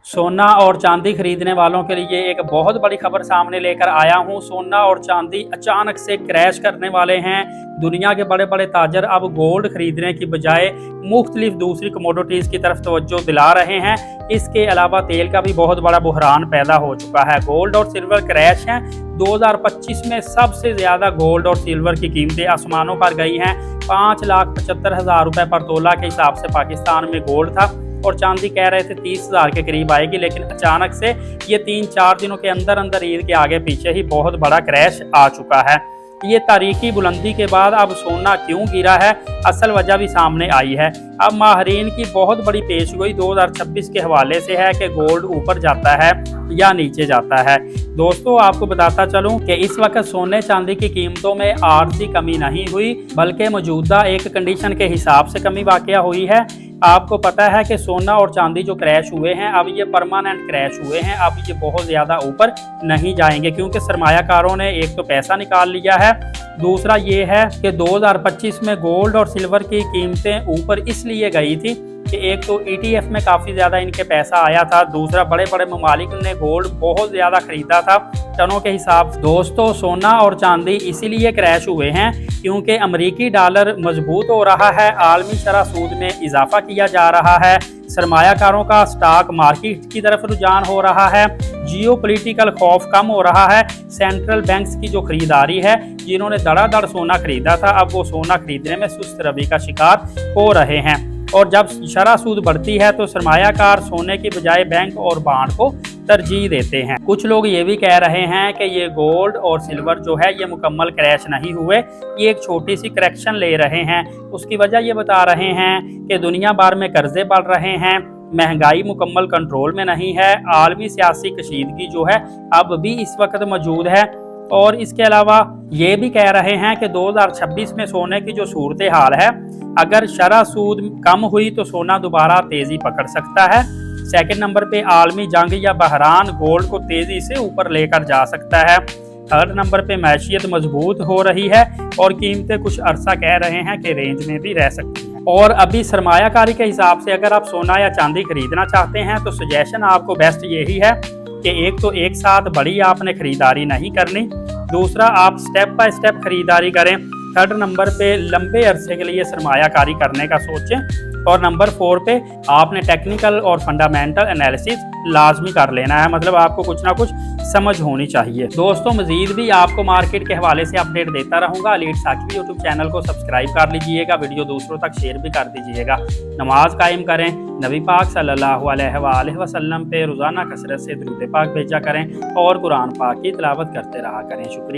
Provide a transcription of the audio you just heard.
सोना और चांदी खरीदने वालों के लिए एक बहुत बड़ी खबर सामने लेकर आया हूं। सोना और चांदी अचानक से क्रैश करने वाले हैं। दुनिया के बड़े बड़े ताजर अब गोल्ड खरीदने की बजाय मुख्तलिफ दूसरी कमोडिटीज़ की तरफ तवज्जो दिला रहे हैं। इसके अलावा तेल का भी बहुत बड़ा बुहरान पैदा हो चुका है। गोल्ड और सिल्वर क्रैश हैं। 2025 में सबसे ज़्यादा गोल्ड और सिल्वर की कीमतें आसमानों पर गई हैं। 5,75,000 रुपये पर तोला के हिसाब से पाकिस्तान में गोल्ड था और चांदी कह रहे थे 30,000 के करीब आएगी, लेकिन अचानक से ये 3-4 दिनों के अंदर अंदर ईद के आगे पीछे ही बहुत बड़ा क्रैश आ चुका है। ये तारीखी बुलंदी के बाद अब सोना क्यों गिरा है, असल वजह भी सामने आई है। अब माहरीन की बहुत बड़ी पेशगोई 2026 के हवाले से है कि गोल्ड ऊपर जाता है या नीचे जाता है। दोस्तों, आपको बताता चलूं कि इस वक्त सोने चांदी की कीमतों में आर्जी कमी नहीं हुई, बल्कि मौजूदा एक कंडीशन के हिसाब से कमी वाक़या हुई है। आपको पता है कि सोना और चांदी जो क्रैश हुए हैं, अब ये परमानेंट क्रैश हुए हैं। अब ये बहुत ज़्यादा ऊपर नहीं जाएंगे, क्योंकि सरमायाकारों ने एक तो पैसा निकाल लिया है, दूसरा ये है कि 2025 में गोल्ड और सिल्वर की कीमतें ऊपर इसलिए गई थी कि एक तो ETF में काफ़ी ज़्यादा इनके पैसा आया था, दूसरा बड़े बड़े ममालिक ने गोल्ड बहुत ज़्यादा ख़रीदा था टनों के हिसाब से। दोस्तों, सोना और चांदी इसीलिए क्रैश हुए हैं क्योंकि अमरीकी डॉलर मजबूत हो रहा है, आलमी शरह सूद में इजाफा किया जा रहा है, सरमायाकारों का स्टॉक मार्केट की तरफ रुझान हो रहा है, जियो पॉलिटिकल खौफ कम हो रहा है, सेंट्रल बैंक्स की जो खरीदारी है, जिन्होंने धड़ाधड़ सोना खरीदा था, अब वो सोना खरीदने में सुस्त रवि का शिकार हो रहे हैं। और जब शरह सूद बढ़ती है तो सरमायाकार सोने की बजाय बैंक और बांड को तरजीह देते हैं। कुछ लोग ये भी कह रहे हैं कि ये गोल्ड और सिल्वर जो है ये मुकम्मल क्रैश नहीं हुए, ये एक छोटी सी करेक्शन ले रहे हैं। उसकी वजह ये बता रहे हैं कि दुनिया भर में कर्जे बढ़ रहे हैं, महंगाई मुकम्मल कंट्रोल में नहीं है, आलमी सियासी कशीदगी जो है अब भी इस वक्त मौजूद है। और इसके अलावा ये भी कह रहे हैं कि 2026 में सोने की जो सूरत हाल है, अगर शरह सूद कम हुई तो सोना दोबारा तेज़ी पकड़ सकता है। सेकंड नंबर पे आलमी जंग या बहरान गोल्ड को तेज़ी से ऊपर लेकर जा सकता है। थर्ड नंबर पे मैशियत मजबूत हो रही है और कीमतें कुछ अरसा कह रहे हैं कि रेंज में भी रह सकती हैं। और अभी सरमायाकारी के हिसाब से अगर आप सोना या चांदी खरीदना चाहते हैं तो सजेशन आपको बेस्ट यही है कि एक तो एक साथ बड़ी आपने खरीदारी नहीं करनी, दूसरा आप स्टेप बाय स्टेप खरीदारी करें, थर्ड नंबर पे लंबे अरसे के लिए सरमायाकारी करने का सोचें, और नंबर 4 पे आपने टेक्निकल और फंडामेंटल एनालिसिस लाजमी कर लेना है। मतलब आपको कुछ ना कुछ समझ होनी चाहिए। दोस्तों, मजीद भी आपको मार्केट के हवाले से अपडेट देता रहूँगा। एलीट साकिब यूट्यूब चैनल को सब्सक्राइब कर लीजिएगा, वीडियो दूसरों तक शेयर भी कर दीजिएगा। नमाज कायम करें, नबी पाक सल्लल्लाहु अलैहि वसल्लम पे रोज़ाना कसरत से दुरूद पाक भेजा करें और कुरान पाक की तिलावत करते रहा करें। शुक्रिया।